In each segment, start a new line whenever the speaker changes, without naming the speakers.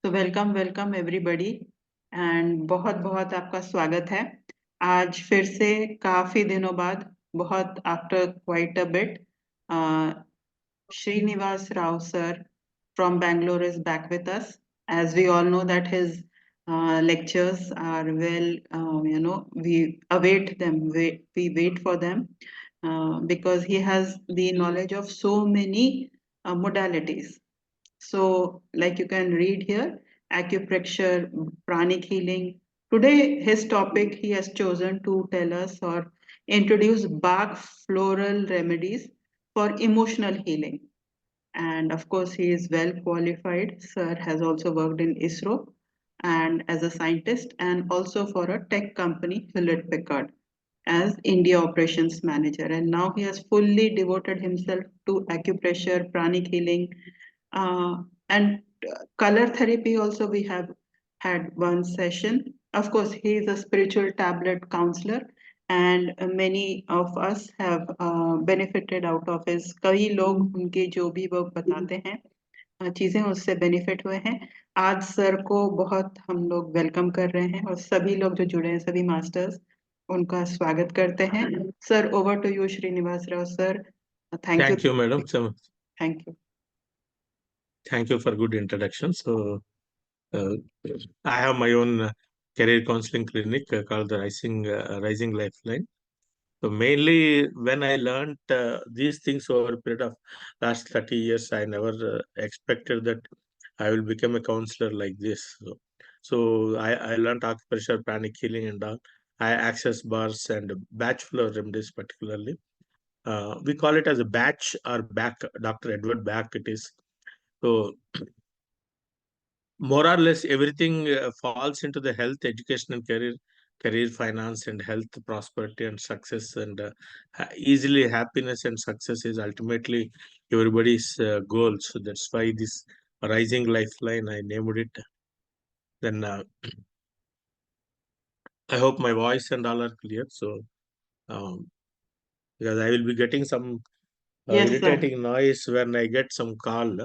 तो welcome everybody and बहुत बहुत आपका स्वागत है। आज फिर से काफी दिनों बाद, बहुत after quite a bit, Srinivas Rao sir from Bangalore is back with us. As we all know that his lectures are well, we await them, we wait for them because he has the knowledge of so many modalities. So, like you can read here, acupressure, pranic healing. Today, his topic he has chosen to tell us or introduce Bach floral remedies for emotional healing. And of course, he is well qualified. Sir has also worked in ISRO and as a scientist, and also for a tech company, Hewlett Packard, as India operations manager. And now he has fully devoted himself to acupressure, pranic healing, and color therapy. Also, we have had one session. Of course, he is a spiritual tablet counselor, and many of us have benefited out of his. कई लोग उनके जो भी वो बताते हैं चीजें उससे बेनिफिट हुए हैं। आज सर को बहुत हम लोग वेलकम कर रहे हैं और सभी लोग जो जुड़े हैं, सभी मास्टर्स, उनका स्वागत करते हैं। Sir, over to you, Srinivas Rao sir. Thank you.
Thank you, madam.
Thank you.
Thank you for good introduction. So, I have my own career counseling clinic called the Rising Lifeline. So, mainly when I learned these things over a period of last 30 years, I never expected that I will become a counselor like this. So I learned acupressure, pranic healing, and all. I access bars and batch flower remedies particularly. We call it as a batch or Bach, Dr. Edward Bach. It is. So more or less everything falls into the health, education, and career, finance, and health, prosperity, and success. And easily happiness and success is ultimately everybody's goal. So that's why this Rising Lifeline, I named it. Then I hope my voice and all are clear. So because I will be getting some
Yes, sir.
irritating noise when I get some call.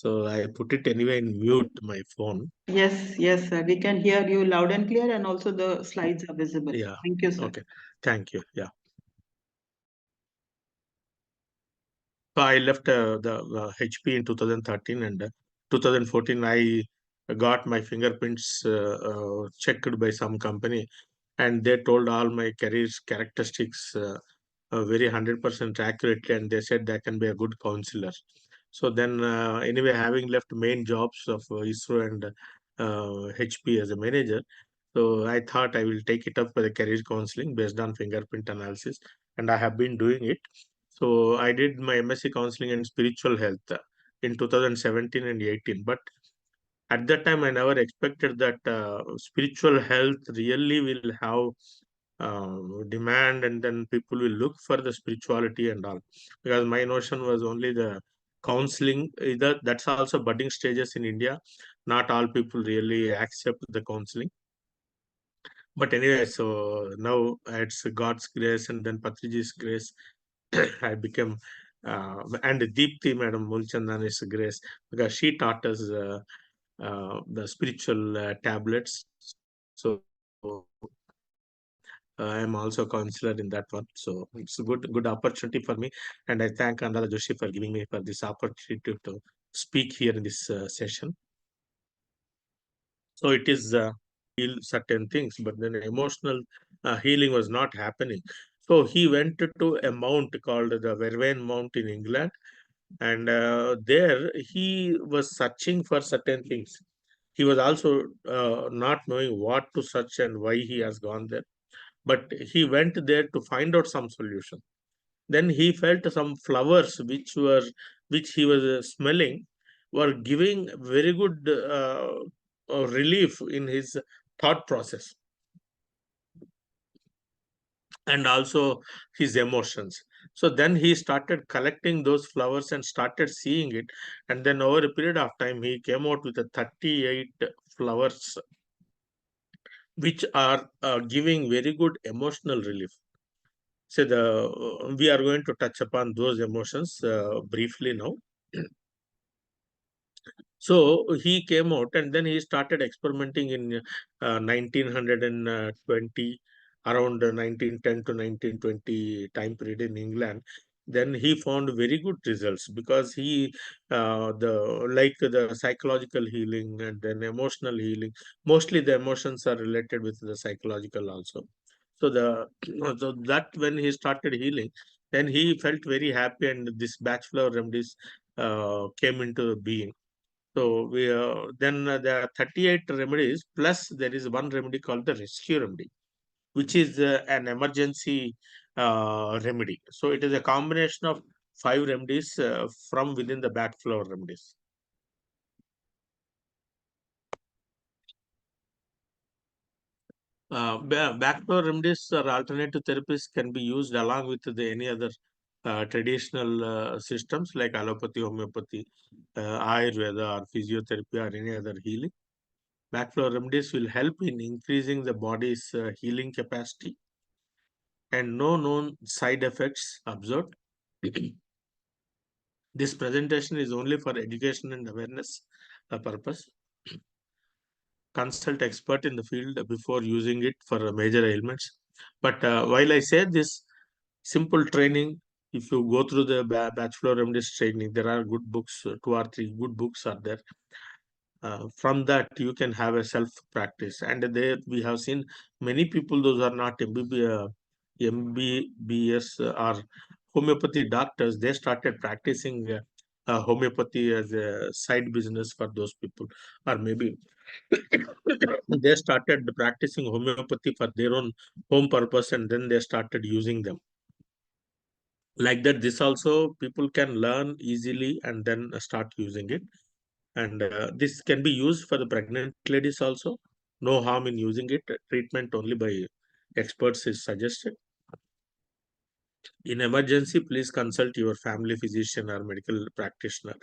So I put it anyway in mute my phone.
Yes, sir. We can hear you loud and clear, and also the slides are visible.
Yeah.
Thank you, sir.
Okay. Thank you. Yeah. So I left the HP in 2013, and 2014 I got my fingerprints checked by some company, and they told all my career characteristics very 100% accurately, and they said I can be a good counselor. So then, anyway, having left main jobs of ISRO and HP as a manager, so I thought I will take it up for the career counseling based on fingerprint analysis, and I have been doing it. So I did my MSc counseling in spiritual health in 2017 and 18, but at that time I never expected that spiritual health really will have demand, and then people will look for the spirituality and all, because my notion was only the counseling. Either that's also budding stages in India, not all people really accept the counseling. But anyway, so now it's God's grace and then Patriji's grace. I became and Deepthi Madam Mulchandani's grace, because she taught us the spiritual tablets. So I am also a counselor in that one. So it's a good opportunity for me. And I thank Andala Joshi for giving me for this opportunity to speak here in this session. So it is heal certain things, but then emotional healing was not happening. So he went to a mount called the Vervain Mount in England, and there he was searching for certain things. He was also not knowing what to search and why he has gone there, but he went there to find out some solution. Then he felt some flowers which he was smelling were giving very good relief in his thought process and also his emotions. So then he started collecting those flowers and started seeing it, and then over a period of time he came out with 38 flowers which are giving very good emotional relief. So we are going to touch upon those emotions briefly now. So he came out and then he started experimenting in 1920, around 1910 to 1920 time period in England. Then he found very good results because he the psychological healing and then emotional healing. Mostly the emotions are related with the psychological also. So the so that when he started healing, then he felt very happy, and this Bach Flower Remedies came into being. So there are 38 remedies, plus there is one remedy called the rescue remedy, which is an emergency remedy. So it is a combination of five remedies from within the Bach Flower Remedies. Bach Flower Remedies or alternative therapies can be used along with any other traditional systems like allopathy, homeopathy, Ayurveda, or physiotherapy, or any other healing. Bach Flower Remedies will help in increasing the body's healing capacity, and no known side effects observed. This presentation is only for education and awareness purpose. Consult expert in the field before using it for major ailments. But while I say this, simple training, if you go through the Bach Flower Remedies training, there are good books, two or three good books are there. From that you can have a self practice, and there we have seen many people, those are not MBBS or homeopathy doctors, they started practicing homeopathy as a side business for those people, or maybe they started practicing homeopathy for their own home purpose, and then they started using them like that. This also people can learn easily and then start using it. And this can be used for the pregnant ladies also. No harm in using it. Treatment only by experts is suggested. In emergency, please consult your family physician or medical practitioner.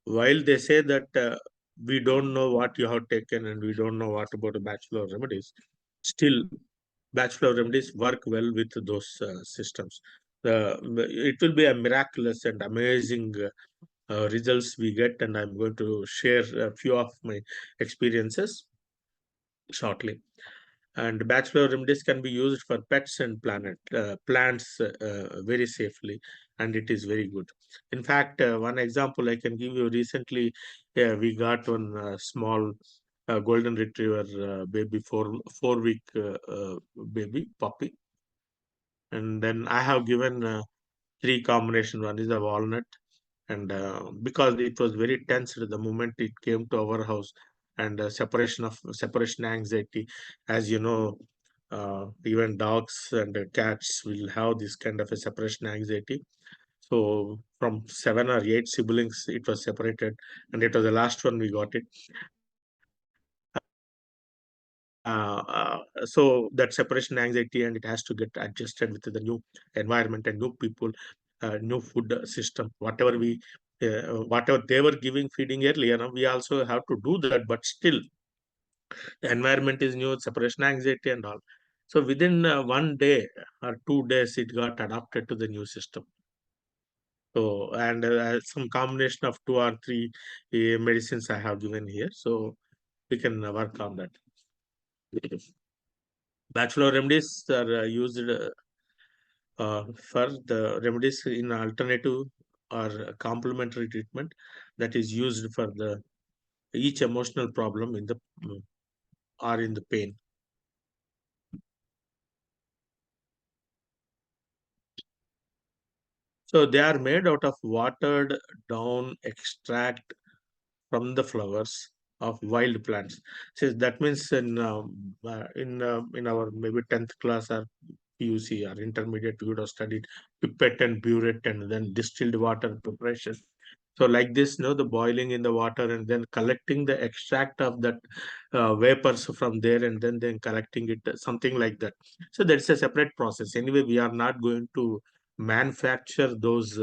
While they say that we don't know what you have taken and we don't know what about the Bach Flower Remedies, still Bach Flower Remedies work well with those systems. It will be a miraculous and amazing results we get, and I'm going to share a few of my experiences shortly. And Bach Flower Remedies can be used for pets and plants very safely, and it is very good. In fact, one example I can give you, recently we got one small golden retriever baby, 4 week baby puppy, and then I have given three combination. One is a walnut, and because it was very tense at the moment it came to our house, and separation anxiety, as you know, even dogs and cats will have this kind of a separation anxiety. So from 7 or 8 siblings it was separated, and it was the last one we got it. So that separation anxiety, and it has to get adjusted with the new environment and new people, new food system, whatever they were giving feeding earlier. Now we also have to do that, but still the environment is new, separation anxiety and all. So within 1 day or 2 days, it got adapted to the new system. So, and some combination of two or three medicines I have given here, so we can work on that. Bach Flower Remedies are used for the remedies in alternative or complementary treatment that is used for the each emotional problem in the or in the pain. So they are made out of watered down extract from the flowers of wild plants. So that means in our maybe 10th class or PUC or intermediate, we would have studied pipette and burette and then distilled water preparation. So like this, the boiling in the water and then collecting the extract of that vapors from there, and then collecting it, something like that. So that's a separate process. Anyway, we are not going to manufacture those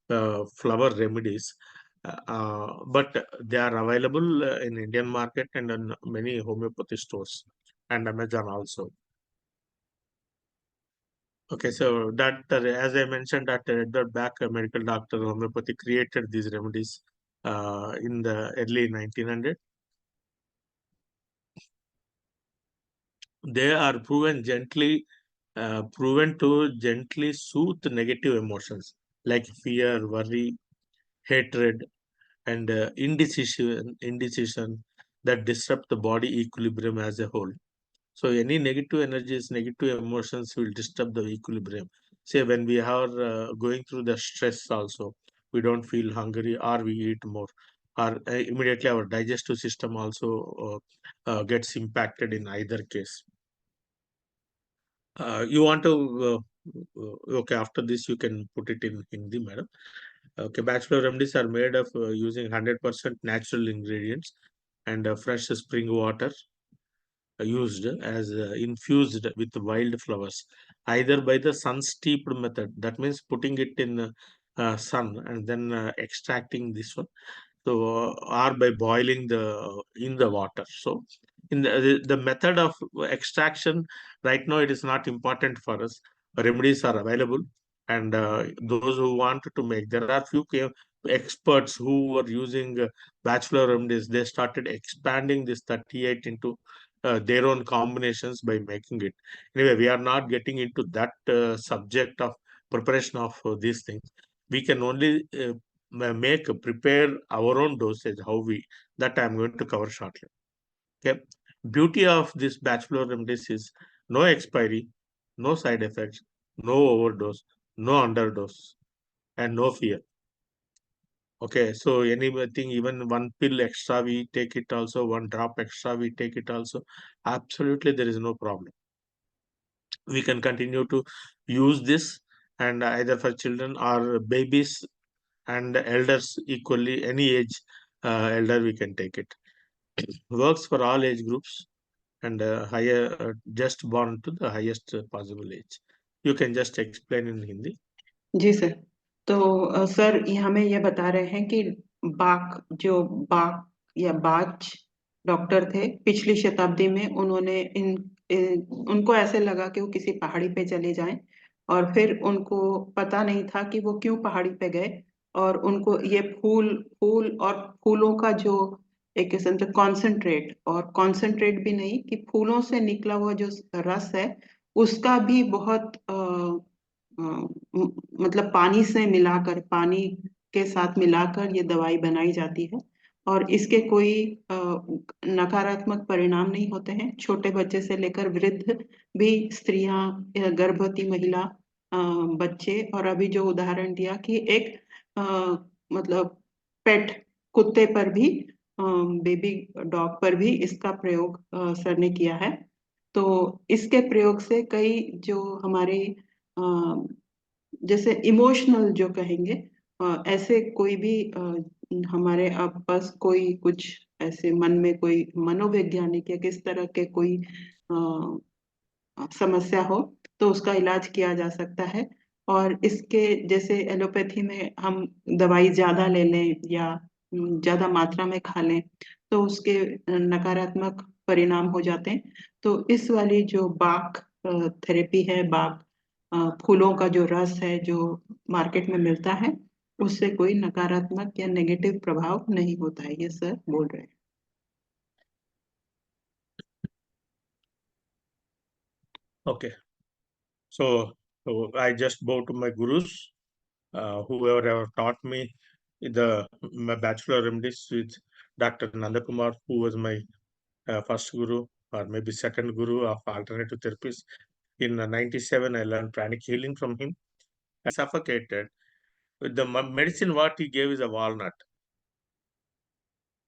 flower remedies, but they are available in Indian market and in many homeopathy stores and Amazon also. Okay, so that as I mentioned, that Edward Bach, a medical doctor, homeopathy, created these remedies in the early 1900. They are proven to gently soothe negative emotions like fear, worry, hatred, and indecision that disrupt the body equilibrium as a whole. So any negative energies, negative emotions will disturb the equilibrium. Say when we are going through the stress also, we don't feel hungry or we eat more, or immediately our digestive system also gets impacted in either case. You want to, okay, after this you can put it in Hindi, madam. Okay, bachelor remedies are made of using 100% natural ingredients and fresh spring water used as infused with wild flowers, either by the sun steeped method, that means putting it in sun and then extracting this one, so or by boiling the in the water. So in the method of extraction, right now it is not important for us. Remedies are available, and those who want to make, there are few experts who were using bachelor remedies. They started expanding this 38 into their own combinations by making it. Anyway, we are not getting into that subject of preparation of these things. We can only prepare our own dosage, how we, that I'm going to cover shortly. Okay. Beauty of this bachelor remedies is no expiry, no side effects, no overdose, no underdose, and no fear. Okay, so anything, even one pill extra we take it also, one drop extra we take it also, absolutely there is no problem. We can continue to use this, and either for children or babies and elders equally, any age elder we can take it. Works for all age groups, and higher just born to the highest possible age. You can just explain in Hindi.
Ji sir. तो sir ये हमें ये बता रहे हैं कि बाक जो बाक या बाच डॉक्टर थे पिछली शताब्दी में, उन्होंने उनको ऐसे लगा कि वो किसी पहाड़ी पे चले जाएं, और फिर उनको पता नहीं था कि वो क्यों पहाड़ी पे गए, और उनको ये फूल फूल और फूलों का जो एक किस्म से कॉन्सेंट्रेट, और कॉन्सेंट्रेट भी नहीं कि फूलों से निकला हुआ जो रस है उसका भी बहुत मतलब पानी से मिलाकर, पानी के साथ मिलाकर ये दवाई बनाई जाती है, और इसके कोई नकारात्मक परिणाम नहीं होते हैं। छोटे बच्चे से लेकर वृद्ध भी, स्त्रियां, गर्भवती महिला, बच्चे, और अभी जो उदाहरण दिया कि एक मतलब पेट कुत्ते पर भी, बेबी डॉग पर भी इसका प्रयोग सर ने किया है। तो इसके प्रयोग से कई जो हमारे जैसे इमोशनल जो कहेंगे, ऐसे कोई भी हमारे पास कोई कुछ ऐसे मन में कोई मनोवैज्ञानिक या किस तरह के कोई समस्या हो, तो उसका इलाज किया जा सकता है। और इसके जैसे एलोपैथी में हम दवाई ज्यादा ले लें या ज्यादा मात्रा में खा लें तो उसके नकारात्मक परिणाम हो जाते हैं। तो इस वाली जो बाक थेरेपी है, बाक फूलों का जो रस है जो मार्केट में मिलता है, उससे कोई नकारात्मक या नेगेटिव प्रभाव नहीं होता है, ये सर बोल रहे हैं।
Okay, so I just bow to my gurus, whoever have taught me my bachelor remedies with Dr. Nandakumar, who was my first guru or maybe second guru of alternative therapies. In 97, I learned pranic healing from him. Suffocated with the medicine, what he gave is a walnut.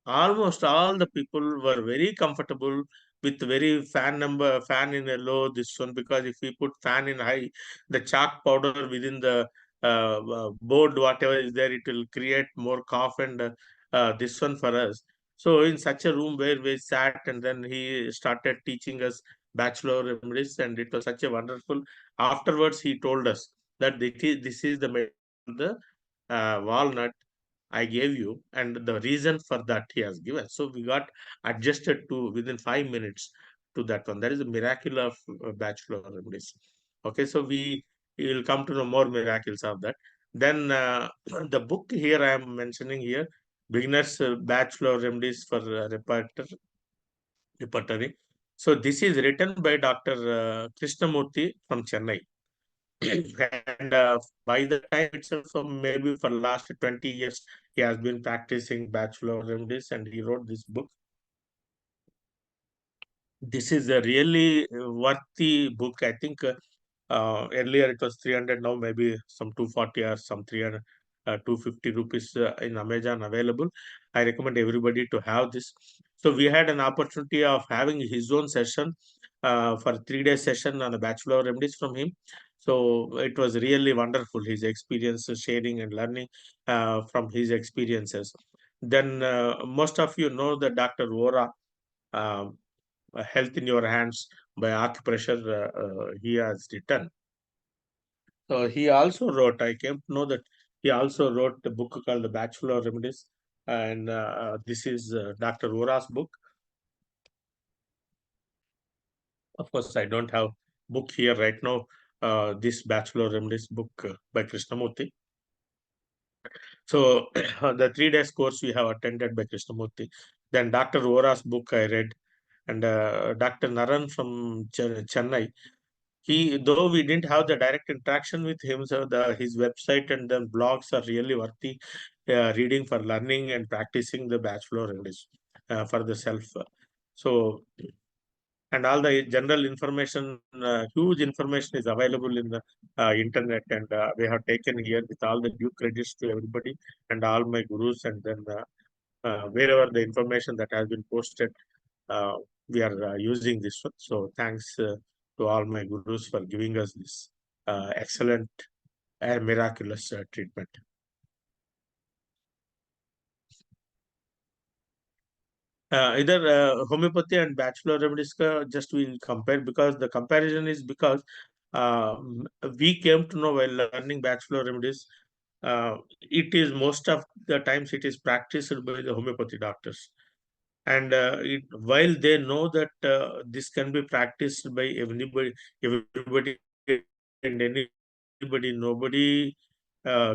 Almost all the people were very comfortable with very fan in a low, this one, because if we put fan in high, the chalk powder within the board, whatever is there, it will create more cough and this one for us. So in such a room where we sat, and then he started teaching us bachelor remedies, and it was such a wonderful. Afterwards, he told us that this is the walnut I gave you, and the reason for that he has given. So we got adjusted to within 5 minutes to that one. That is a miracle of bachelor remedies. Okay, so we will come to know more miracles of that. Then the book here I am mentioning here, beginners Bach Flower Remedies for repertory. So this is written by Dr. Krishnamurthy from Chennai. And by the time itself, maybe for last 20 years, he has been practicing Bach Flower Remedies, and he wrote this book. This is a really worthy book. I think earlier it was 300, now maybe some 240 or some 300, 250 rupees in Amazon available. I recommend everybody to have this. So we had an opportunity of having his own session for 3 day session on a Bach Flower Remedies from him. So it was really wonderful, his experience, sharing and learning from his experiences. Then most of you know that Dr. Vora, Health in Your Hands by Acupressure, he has written. So he also wrote, I came to know that he also wrote a book called The Bach Flower Remedies. And this is Dr. Vora's book. Of course, I don't have book here right now. This Bach Flower Remedies book by Krishnamurthy. So the 3 days course we have attended by Krishnamurthy. Then Dr. Vora's book I read, and Dr. Naran from Chennai. He, though we didn't have the direct interaction with him, so his website and the blogs are really worthy reading for learning and practicing the Bach Flower Remedies for the self. So, and all the general information, huge information is available in the internet, and we have taken here with all the due credits to everybody and all my gurus, and then wherever the information that has been posted, uh, we are using this one. So thanks to all my gurus for giving us this excellent and miraculous treatment. Either homeopathy and Bach Flower Remedies just we'll compare, because the comparison is because uh, we came to know while learning Bach Flower Remedies, it is most of the times it is practiced by the homeopathy doctors. And while they know that this can be practiced by everybody and anybody, nobody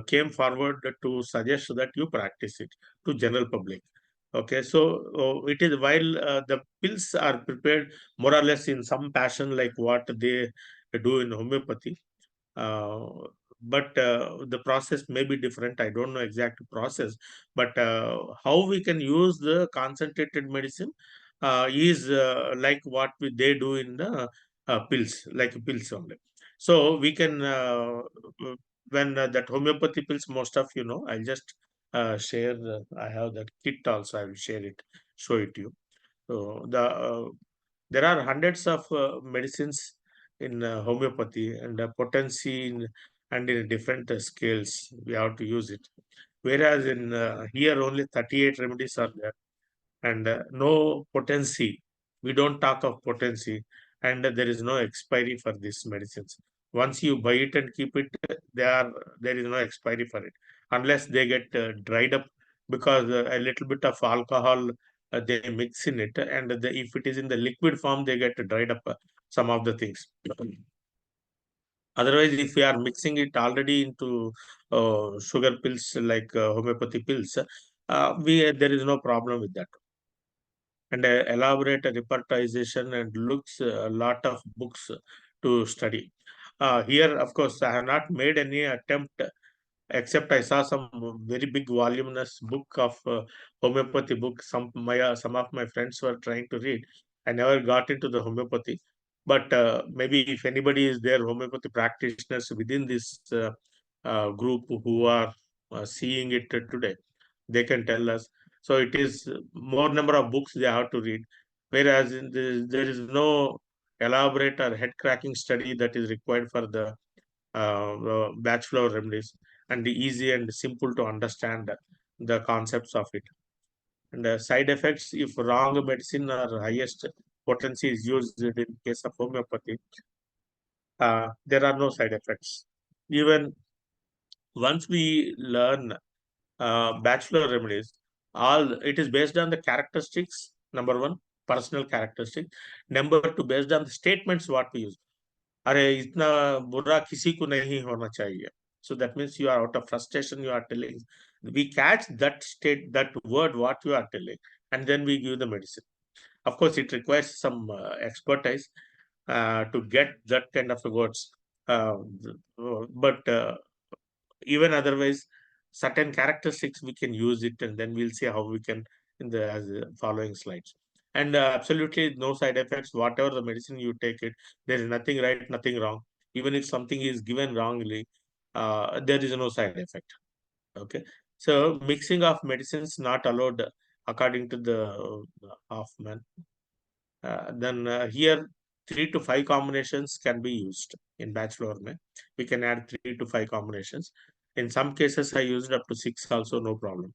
came forward to suggest that you practice it to general public. Okay, so it is, while the pills are prepared more or less in some fashion like what they do in homeopathy, uh, but the process may be different. I don't know exact process, but how we can use the concentrated medicine is like what they do in the pills, like pills only. So we can when that homeopathy pills, most of you know, I'll just share. I have that kit also. I will share it, show it to you. So there are hundreds of medicines in homeopathy, and potency and in different scales. We have to use it. Whereas in here only 38 remedies are there, and no potency. We don't talk of potency, and there is no expiry for these medicines. Once you buy it and keep it, there is no expiry for it unless they get dried up, because a little bit of alcohol they mix in it, and if it is in the liquid form, they get dried up some of the things. Otherwise, if we are mixing it already into sugar pills like homeopathy pills, we there is no problem with that. And elaborate repertorization and looks a lot of books to study. Here, of course, I have not made any attempt, except I saw some very big voluminous book of homeopathy book. Some of my friends were trying to read. I never got into the homeopathy, but maybe if anybody is there, homeopathy practitioners within this group who are seeing it today, they can tell us. So it is more number of books they have to read, whereas there is no elaborate or head cracking study that is required for the Bach Flower Remedies, and easy and simple to understand the concepts of it. And side effects, if wrong medicine or highest potency is used in case of homeopathy, there are no side effects. Even once we learn Bach Flower Remedies, all it is based on the characteristics. Number one, personal characteristic. Number two, based on the statements what we use. अरे इतना बुरा किसी को नहीं होना चाहिए. So that means you are out of frustration, you are telling. We catch that state, that word, what you are telling, and then we give the medicine. Of course, it requires some expertise to get that kind of words. But even otherwise, certain characteristics we can use it, and then we'll see how we can in the as following slides. And absolutely no side effects. Whatever the medicine you take it, there is nothing right, nothing wrong. Even if something is given wrongly, there is no side effect. Okay, so mixing of medicines not allowed according to the Hoffman. Then here 3 to 5 combinations can be used in Bach Flower. We can add 3 to 5 combinations. In some cases, I used up to 6 also, no problem.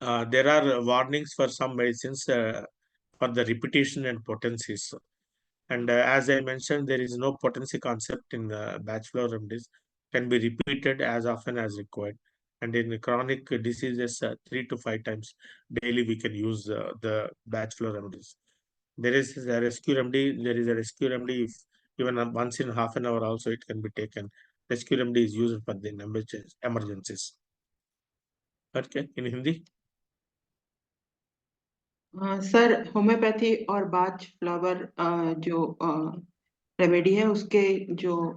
There are warnings for some medicines for the repetition and potencies. And as I mentioned, there is no potency concept in Bach Flower Remedies. Can be repeated as often as required. And in chronic diseases, 3 to 5 times daily, we can use the Bach Flower Remedies. There is a rescue remedy. There is a rescue remedy. If even once in half an hour also it can be taken. Rescue remedy is used for the emergencies. Okay, in Hindi.
Sir homeopathy और बाच flower जो remedy है उसके जो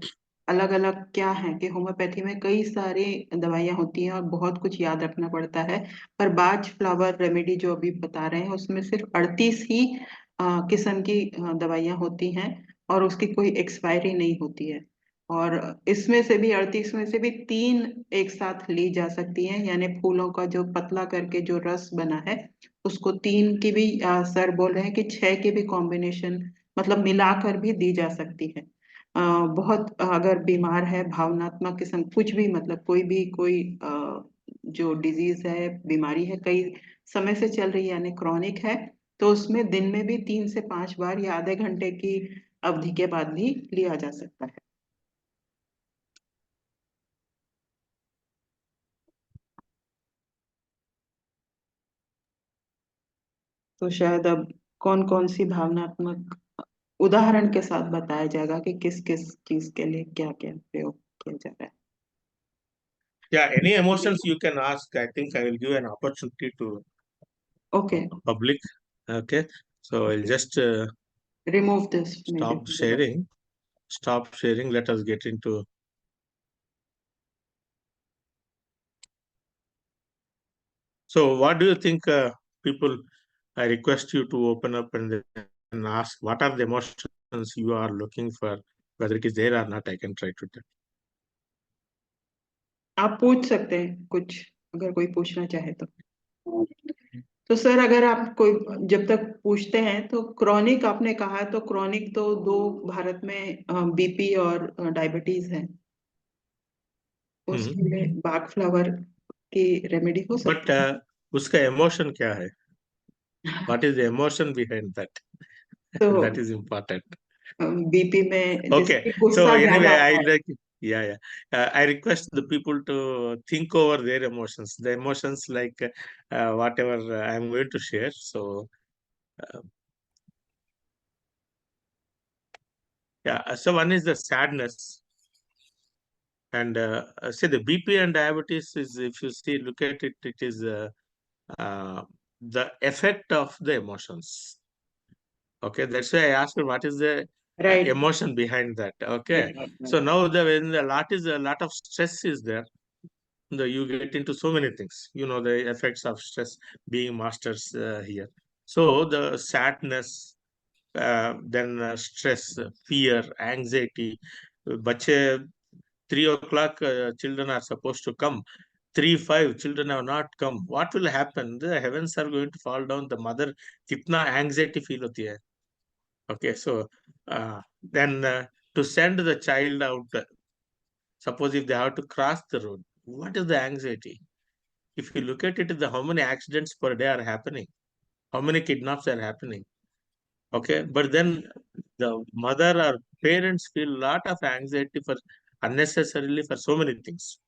अलग अलग क्या है कि होम्योपैथी में कई सारी दवाइयां होती हैं और बहुत कुछ याद रखना पड़ता है, पर बाच फ्लावर रेमेडी जो अभी बता रहे हैं उसमें सिर्फ 38 ही किस्म की दवाइयां होती हैं और उसकी कोई एक्सपायरी नहीं होती है। और इसमें से भी 38 में से भी 3 एक साथ ली जा सकती हैं, यानी फूलों का जो पतला करके जो रस बना है उसको 3 की भी सर बोल रहे हैं कि 6 की भी कॉम्बिनेशन मतलब मिलाकर भी दी जा सकती है। बहुत अगर बीमार है भावनात्मक किस्म कुछ भी मतलब कोई जो डिजीज है बीमारी है कई समय से चल रही है यानी क्रॉनिक है, तो उसमें दिन में भी 3 से 5 बार या आधे घंटे की अवधि के बाद भी लिया जा सकता है। तो शायद अब कौन कौन सी भावनात्मक उदाहरण के साथ बताया जाएगा कि किस किस चीज के लिए क्या क्या प्रयोग किया जा रहा है।
Yeah, any emotions you can ask. I think I will give an opportunity to
okay,
public. Okay, so I'll just
remove this may be.
stop sharing. Stop sharing. Let us get into. So, what do you think, people? I request you to open up and then ask what are the emotions you are looking for, whether it is there or not. I can try to tell.
आप पूछ सकते हैं कुछ अगर कोई पूछना चाहे तो। तो सर अगर आप कोई जब तक पूछते हैं तो क्रॉनिक आपने कहा तो क्रॉनिक तो दो भारत में बीपी और डायबिटीज है, उसके लिए बाग फ्लावर की रेमेडी हो
But
सकती है।
उसका emotion क्या है? What is the emotion behind that?
तो
That is important.
बीपी में
Okay.
जिसकी
So
गुस्सा
anyway,
ज्यादा
I
है।
like, yeah, yeah. I request the people to think over their emotions. The emotions like whatever I'm going to share. So uh, yeah. So one is the sadness, and see the BP and diabetes is, if you see, look at it, it is uh, the effect of the emotions. Okay, that's why I asked what is the
right
emotion behind that. Okay, so
right.
now the when a lot of stress is there, you get into so many things. You know the effects of stress being masters here. So the sadness, then stress, fear, anxiety. Bache 3 o'clock, children are supposed to come. 3-5 children have not come. What will happen? The heavens are going to fall down. The mother, kitna anxiety feel hoti hai. Okay, so then to send the child out, suppose if they have to cross the road, what is the anxiety? If you look at it, the how many accidents per day are happening, how many kidnaps are happening. Okay, but then the mother or parents feel a lot of anxiety for unnecessarily for so many things.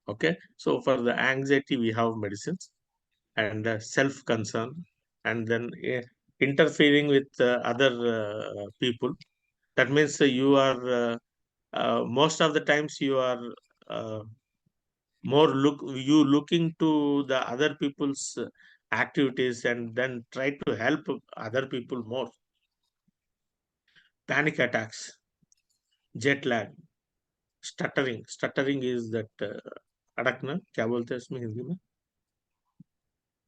Okay, so for the anxiety we have medicines and self concern, and then interfering with other people. That means you are most of the times you are looking to the other people's activities and then try to help other people more. Panic attacks, jet lag, stuttering is that अड़कना क्या बोलते हैं इसमें हिंदी में?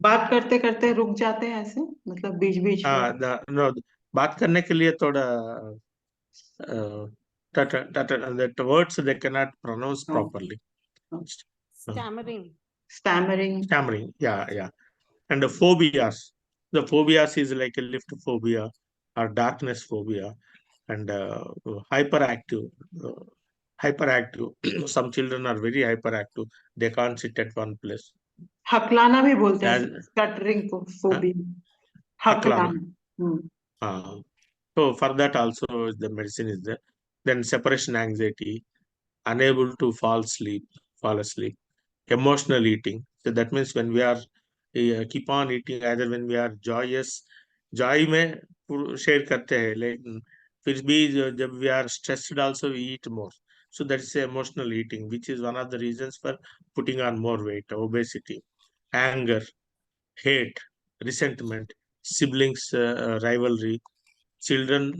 बात करते करते रुक जाते हैं ऐसे, मतलब बीच बीच में।
नो, बात करने के लिए थोड़ा that words they cannot pronounce properly.
Stammering.
Stammering, yeah. And the phobias. The phobias is like a lift phobia or darkness phobia, and hyperactive. Uh, hyperactive. Some children are very hyperactive. They can't sit at one place.
हकलाना भी बोलते हैं,
As,
stuttering को phobia,
Haklana.
हकलाना।
So for that also the medicine is there. Then separation anxiety, unable to fall asleep, emotional eating. So that means when we are keep on eating, either when we are joyous, joy में share करते हैं, लेकिन फिर भी जब we are stressed also we eat more. So that is emotional eating, which is one of the reasons for putting on more weight, obesity, anger, hate, resentment, siblings rivalry, children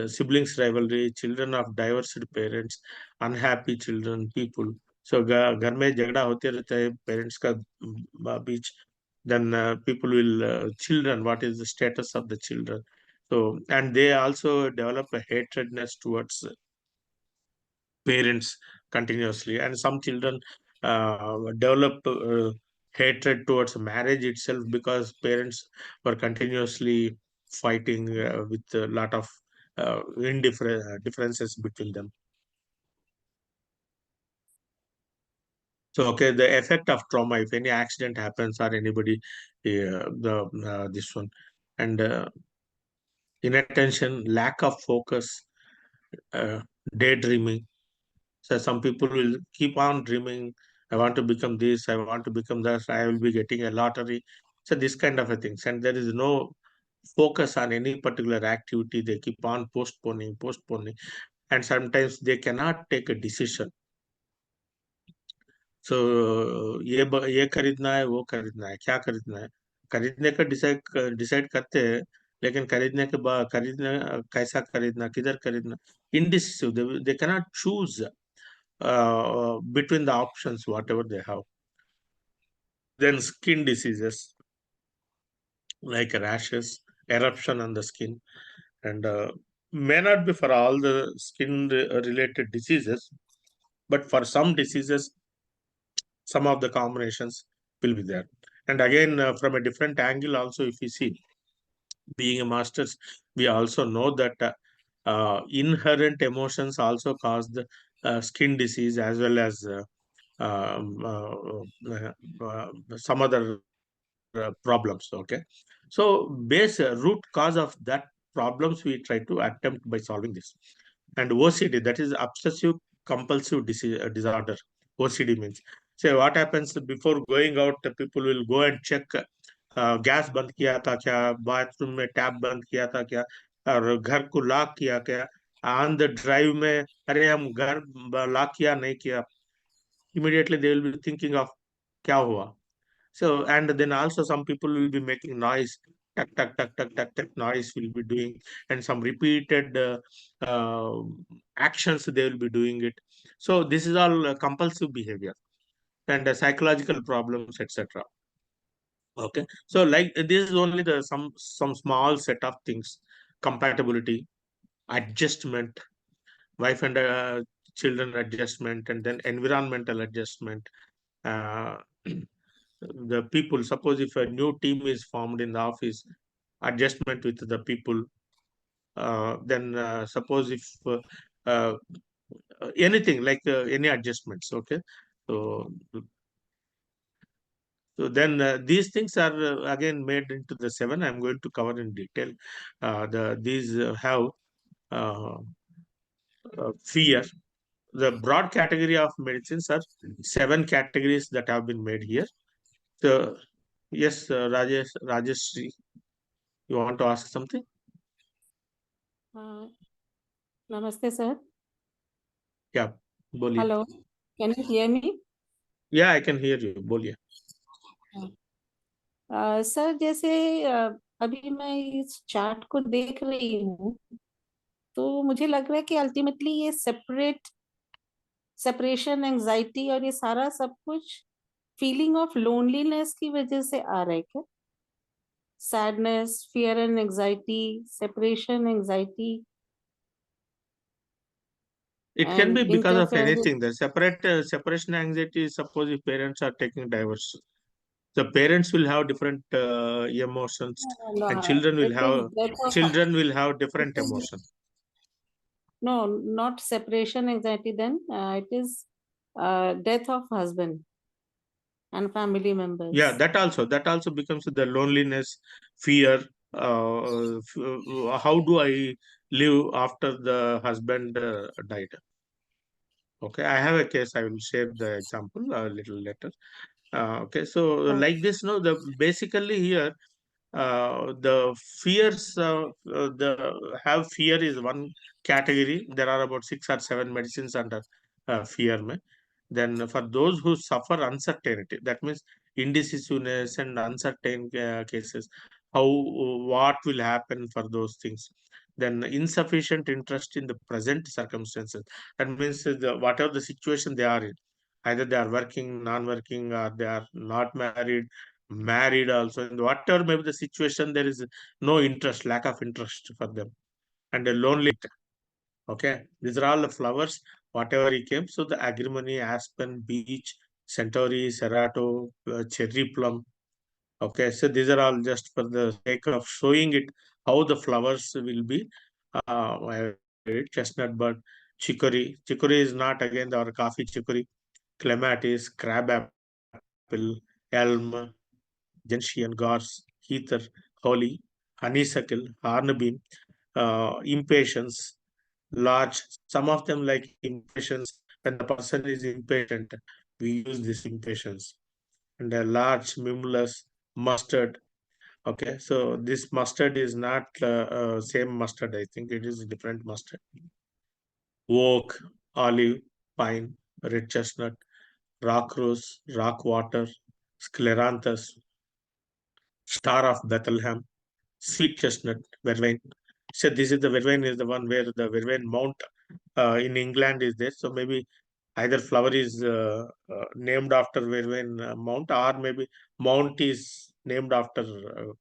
siblings rivalry, children of diverse parents, unhappy children, people. So घर में झगड़ा होते रहता है parents का बीच. Then people will children. What is the status of the children? So and they also develop a hatredness towards parents continuously, and some children develop hatred towards marriage itself because parents were continuously fighting with a lot of differences between them. So okay, the effect of trauma, if any accident happens or anybody this one, and inattention, lack of focus, daydreaming. So some people will keep on dreaming, I want to become this, I want to become that, I will be getting a lottery. So this kind of a things. And there is no focus on any particular activity. They keep on postponing. And sometimes they cannot take a decision. So ये खरीदना है, वो खरीदना है, क्या खरीदना है, खरीदने का डिसाइड करते हैं, लेकिन खरीदने के बाद खरीदना कैसा खरीदना, किधर खरीदना, indecisive. They cannot choose between the options, whatever they have. Then skin diseases like rashes, eruption on the skin, and may not be for all the skin related diseases, but for some diseases, some of the combinations will be there. And again, from a different angle, also, if you see, being a masters, we also know that inherent emotions also cause the skin disease as well as some other problems. Okay, so base root cause of that problems we try to attempt by solving this. And OCD, that is obsessive compulsive disorder. OCD means, say what happens before going out, people will go and check gas बंद किया था क्या, bathroom में tap बंद किया था क्या, और घर को लॉक किया क्या, ऑन द ड्राइव में अरे हम घर लॉक किया नहीं किया, immediately they will be thinking of kya hua. So and then also some people will be making noise, tuck tuck tuck tuck tuck tuck noise will be doing, and some repeated uh, actions they will be doing it. So this is all compulsive behavior and psychological problems, etc. Okay, so like this is only the some small set of things: compatibility, adjustment, wife and children adjustment, and then environmental adjustment. uh, the people, suppose if a new team is formed in the office, adjustment with the people. Then suppose if uh, anything like any adjustments. Okay, so then these things are again made into the 7. I'm going to cover in detail. These have uh, fear. The broad category of medicines are 7 categories that have been made here. So yes, Rajesh, you want to ask something?
Uh, Namaste, sir.
Yeah, बोलिए.
Hello. Can you hear me?
Yeah, I can hear you. बोलिए.
Sir जैसे अभी मैं इस chart को देख रही हूँ तो मुझे लग रहा है कि अल्टीमेटली ये सेपरेशन एंजाइटी और ये सारा सब कुछ फीलिंग ऑफ लोनलीनेस की वजह से आ रहा है क्या? Sadness, fear and anxiety, separation anxiety
It can be
and
because of
interference.
anything. The separation anxiety is suppose if parents are taking divorce. The parents will have different emotions, and
It is death of
children will have
it
different
is
emotions.
no, not separation anxiety then. It is death of husband and family
Yeah,
members.
that also becomes the loneliness, fear. How do I live after the husband died? Okay, I have a case. I will share the example a little later. Okay, so
Oh,
like this, no, the basically here the fears the have fear is one category. There are about 6 or 7 medicines under fear. Then for those who suffer uncertainty, that means indecisiveness and uncertain cases, how what will happen for those things. Then insufficient interest in the present circumstances. That means whatever the situation they are in, either they are working, non-working, or they are not married, married also, and whatever may be the situation, there is no interest, lack of interest for them, and a lonely. Okay, these are all the flowers, whatever he came. So the agrimony, aspen, beech, centauri, serato, cherry plum. Okay, so these are all just for the sake of showing it how the flowers will be. I read chestnut bud, chicory. Chicory is not again our coffee chicory. Clematis, crabapple, elm, gentian, gorse, heather, holly, honeysuckle, hornbeam, impatience, large. Some of them like impatience. When the person is impatient, we use this impatience. And a large, mimulus, mustard. Okay, so this mustard is not same mustard. I think it is different mustard. Oak, olive, pine, red chestnut, rock rose, rock water, scleranthus, star of Bethlehem, sweet chestnut, vervain. So this is the vervain is the one where the vervain mount in England is there. So maybe either flower is named after vervain mount, or maybe mount is named after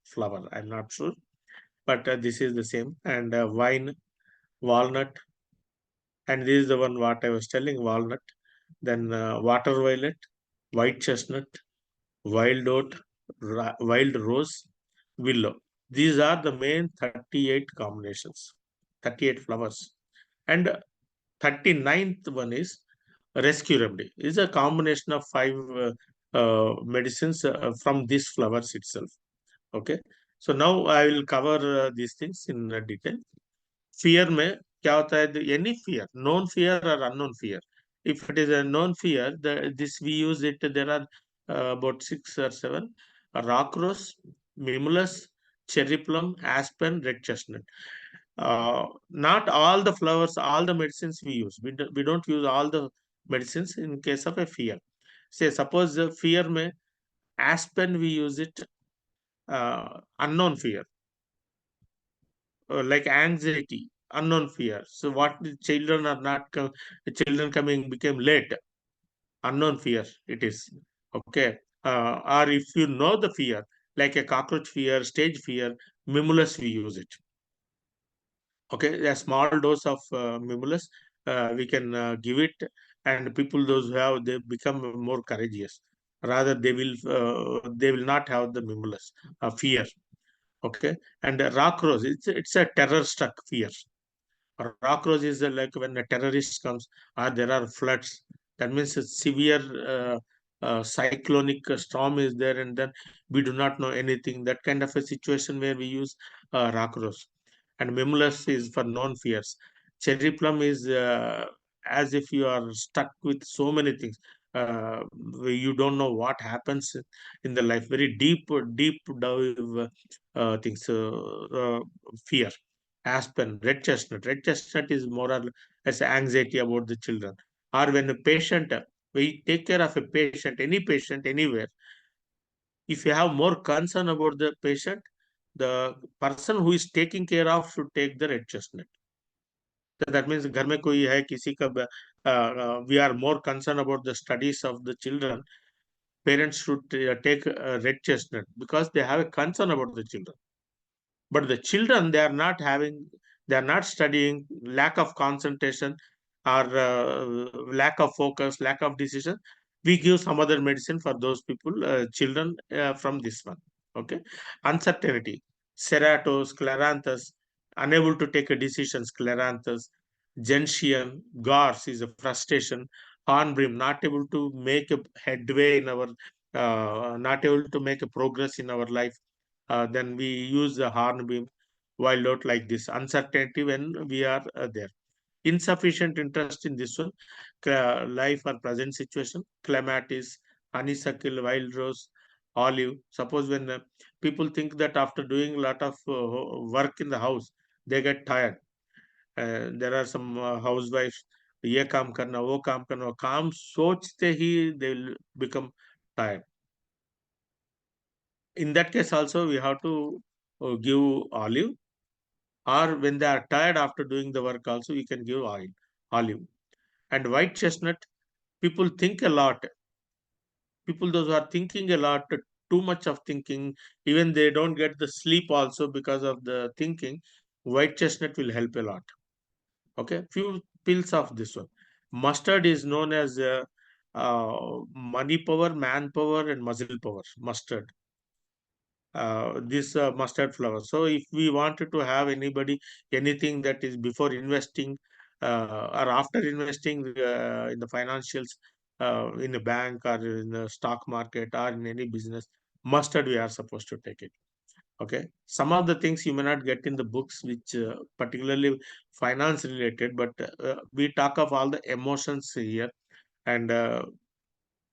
flower. I'm not sure, but this is the same. And wine, walnut, and this is the one what I was telling, walnut. Then water violet, white chestnut, wild oat, wild rose, willow. These are the main 38 combinations, 38 flowers. And 39th one is rescue remedy. It's a combination of 5 medicines from these flowers itself. Okay. So now I will cover these things in detail. Fear में क्या होता है? Any fear, known fear or unknown fear. If it is a known fear, this we use it. There are about 6 or 7: rock rose, mimulus, cherry plum, aspen, red chestnut. Not all the flowers, all the medicines we use. We don't use all the medicines in case of a fear. Say suppose fear में aspen we use it, unknown fear, like anxiety, unknown fear. So what the children are not the children coming became late, unknown fear it is. Okay, or if you know the fear, like a cockroach fear, stage fear, mimulus we use it. Okay, a small dose of mimulus we can give it, and people those who have they become more courageous. Rather, they will not have the mimulus fear. Okay, and rock rose, it's a terror struck fear. Rock rose is like when a terrorist comes, or there are floods. That means a severe cyclonic storm is there, and then we do not know anything. That kind of a situation where we use rock rose. And mimulus is for non fears. Cherry plum is as if you are stuck with so many things. You don't know what happens in the life. Very deep, deep dive things. Fear. aspen, red chestnut. Red chestnut is more or less anxiety about the children. Or when a patient, we take care of a patient, any patient, anywhere. If you have more concern about the patient, the person who is taking care of should take the red chestnut. So that means घर में कोई है किसी का we are more concerned about the studies of the children. Parents should take red chestnut because they have a concern about the children. But the children, they are not studying, lack of concentration or lack of focus, lack of decision. We give some other medicine for those people, children from this one. Okay. Uncertainty, Ceratos, Claranthus, unable to take a decision, Claranthus, Gentian, Gars is a frustration, Hornbrim, not able to make a headway in our, not able to make a progress in our life. Then we use the hornbeam wild out like this. Uncertainty when we are there. Insufficient interest in this one, life or present situation, clematis, honeysuckle, wild rose, olive. Suppose when people think that after doing a lot of work in the house, they get tired. There are some housewives, ये काम करना वो काम करना वो काम सोचते ही they will become tired. In that case also we have to give olive, or when they are tired after doing the work also we can give olive. And white chestnut, people think a lot. People those who are thinking a lot, too much of thinking, even they don't get the sleep also because of the thinking, white chestnut will help a lot. Okay, few pills of this one. Mustard is known as money power, manpower, and muscle power. Mustard, this mustard flower. So if we wanted to have anything that is before investing or after investing in the financials, in a bank or in the stock market or in any business, mustard we are supposed to take it. Okay, some of the things you may not get in the books, which particularly finance related, but we talk of all the emotions here. And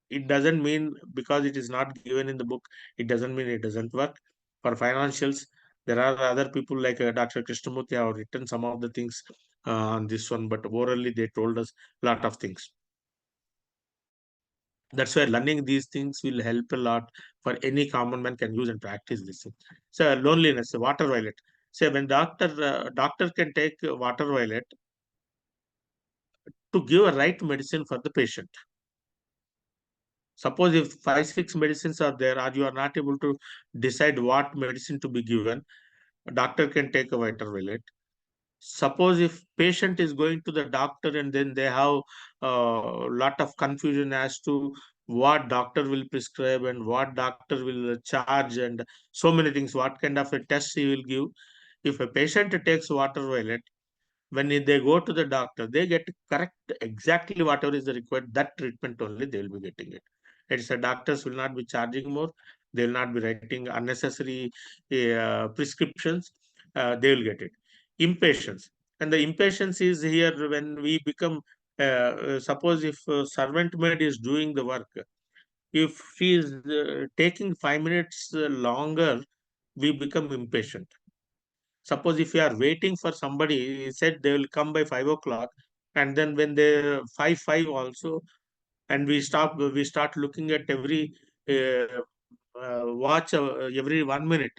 it doesn't mean because it is not given in the book, it doesn't mean it doesn't work. For financials, there are other people like Dr. Krishnamurti have written some of the things on this one, but orally they told us a lot of things. That's why learning these things will help a lot for any common man can use and practice this thing. So loneliness, water violet. Say when doctor can take water violet to give a right medicine for the patient. Suppose if 5, 6 medicines are there, or you are not able to decide what medicine to be given, a doctor can take a vitamin. Suppose if patient is going to the doctor and then they have a lot of confusion as to what doctor will prescribe and what doctor will charge and so many things, what kind of a test he will give. If a patient takes water violet, when they go to the doctor, they get correct exactly whatever is required, that treatment only they will be getting it. It's the doctors will not be charging more. They will not be writing unnecessary prescriptions. They will get it. Impatience. And the impatience is here when we become, suppose if servant maid is doing the work, if she is taking 5 minutes longer, we become impatient. Suppose if you are waiting for somebody, he said they will come by 5 o'clock, and then when they 5 also, and we start looking at every uh, watch every 1 minute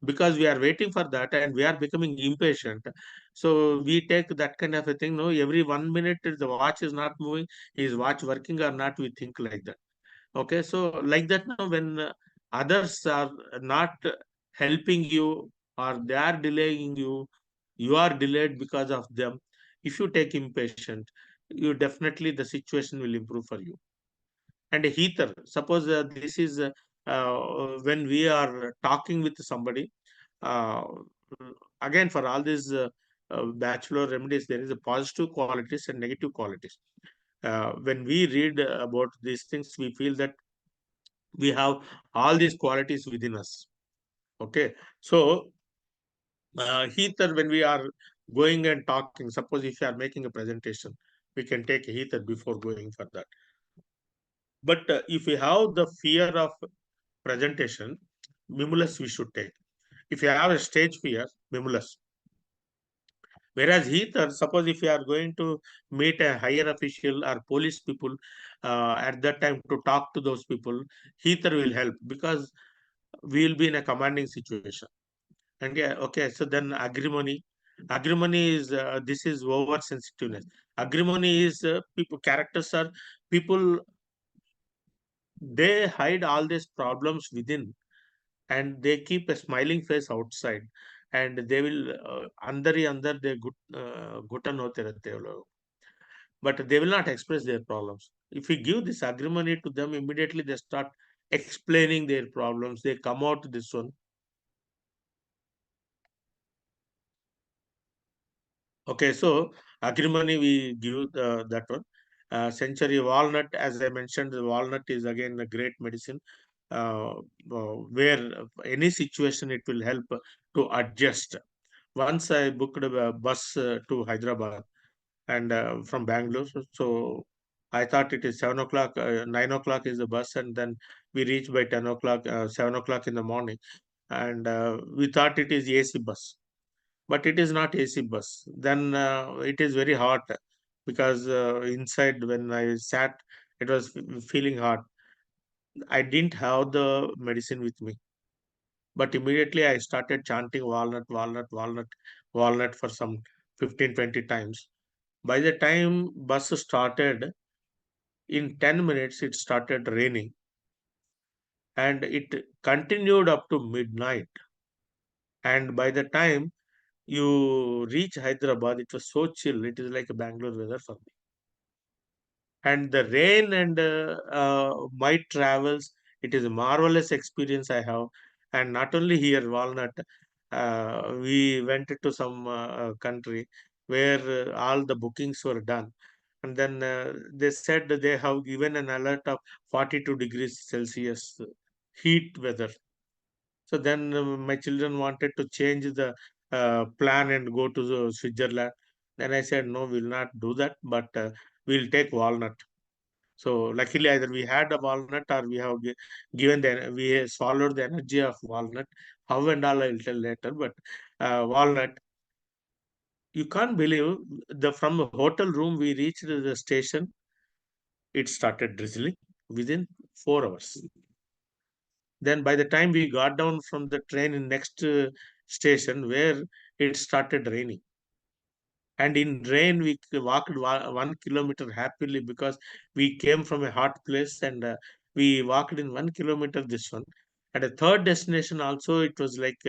because we are waiting for that and we are becoming impatient. So we take that kind of a thing. No, every 1 minute the watch is not moving. Is watch working or not? We think like that. Okay, so like that now when others are not helping you or they are delaying you, you are delayed because of them. If you take impatient, you definitely the situation will improve for you. And a heater, suppose this is when we are talking with somebody, uh, again for all these bachelor remedies, there is a positive qualities and negative qualities. When we read about these things, we feel that we have all these qualities within us. Okay, so heater, when we are going and talking, suppose if you are making a presentation, we can take a heater before going for that. But if we have the fear of presentation, mimulus we should take. If you have a stage fear, mimulus. Whereas ether, suppose if you are going to meet a higher official or police people at that time to talk to those people, ether will help because we will be in a commanding situation. And yeah, okay, so then agrimony. Agrimony is this is oversensitiveness. Agrimony is people characters are people, they hide all these problems within and they keep a smiling face outside and they will andari andar they gutan hote rehte hain log, but they will not express their problems. If we give this agreement to them, immediately they start explaining their problems, they come out this one. Okay, so agrimony we give that one. Century walnut, as I mentioned, the walnut is again a great medicine. Where any situation it will help to adjust. Once I booked a bus to Hyderabad and from Bangalore, so I thought it is 7 o'clock, 9 o'clock is the bus, and then we reach by 10 o'clock, 7 o'clock in the morning, and we thought it is AC bus, but it is not AC bus. Then it is very hot because inside when I sat, it was feeling hot. I didn't have the medicine with me, but immediately I started chanting walnut, walnut, walnut, walnut for some 15, 20 times. By the time bus started, in 10 minutes it started raining and it continued up to midnight. And by the time you reach Hyderabad, it was so chill. It is like a Bangalore weather for me. And the rain and my travels, it is a marvelous experience I have. And not only here, Walnut, we went to some country where all the bookings were done. And then they said that they have given an alert of 42 degrees Celsius heat weather. So then my children wanted to change the plan and go to the Switzerland. Then I said, no, we'll not do that, but we'll take walnut. So luckily, either we had a walnut or we have given we have swallowed the energy of walnut. How and all I'll tell later. But walnut, you can't believe the from the hotel room we reached the station. It started drizzling within 4 hours. Then by the time we got down from the train in next station where it started raining. And in rain, we walked 1 kilometer happily because we came from a hot place and we walked in 1 kilometer this one. At a third destination also, it was like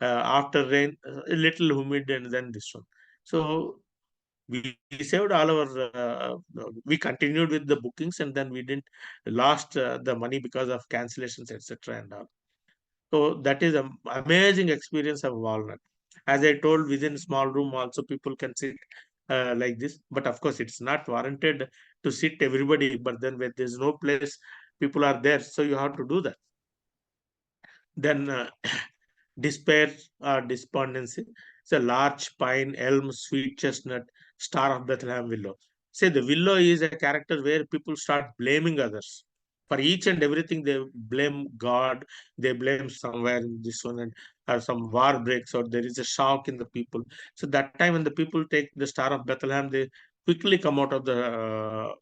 after rain, a little humid and then this one. So we saved all our, we continued with the bookings and then we didn't lost the money because of cancellations, etc. and all. So that is an amazing experience of walnut. As I told, within small room also people can sit like this. But of course, it's not warranted to sit everybody. But then when there's no place, people are there, so you have to do that. Then despair or despondency. It's a large pine, elm, sweet chestnut, star of Bethlehem willow. Say the willow is a character where people start blaming others. For each and everything, they blame God, they blame somewhere in this one, and some war breaks out, there is a shock in the people. So that time when the people take the star of Bethlehem, they quickly come out of the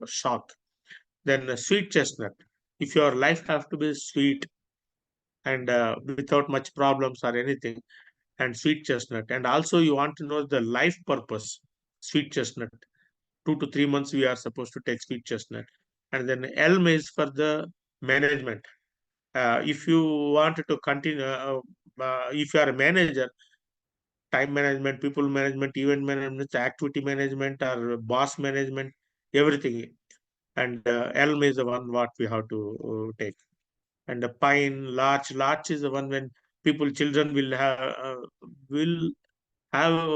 shock. Then sweet chestnut. If your life have to be sweet, and without much problems or anything, and sweet chestnut, and also you want to know the life purpose, sweet chestnut, 2 to 3 months we are supposed to take sweet chestnut. And then elm is for the management. If you want to continue, if you are a manager, time management, people management, event management, activity management, or boss management, everything. And elm is the one what we have to take. And the pine, larch is the one when people, children will have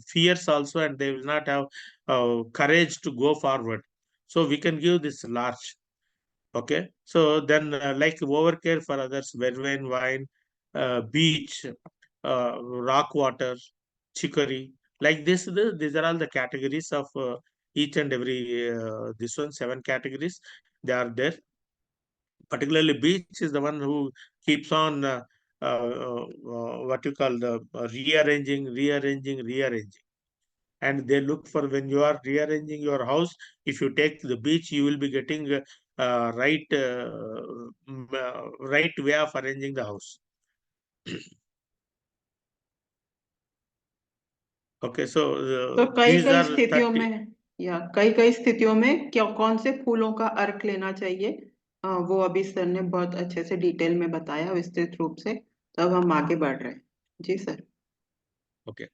fears also, and they will not have courage to go forward. So we can give this larch. Okay, so then like overcare for others, vervain, wine, beach, rock water, chicory, like this. These are all the categories of each and every this one, 7 categories. They are there. Particularly beach is the one who keeps on what you call the rearranging. And they look for, when you are rearranging your house, if you take the beach, you will be getting right way of arranging the house. Okay, so
तो कई
these
कई
are
स्थितियों
30.
में या कई स्थितियों में क्या कौन से फूलों का अर्क लेना चाहिए, वो अभी सर ने बहुत अच्छे से डिटेल में बताया विस्तृत रूप से। तो अब हम आगे बढ़ रहे हैं। जी सर।
Okay.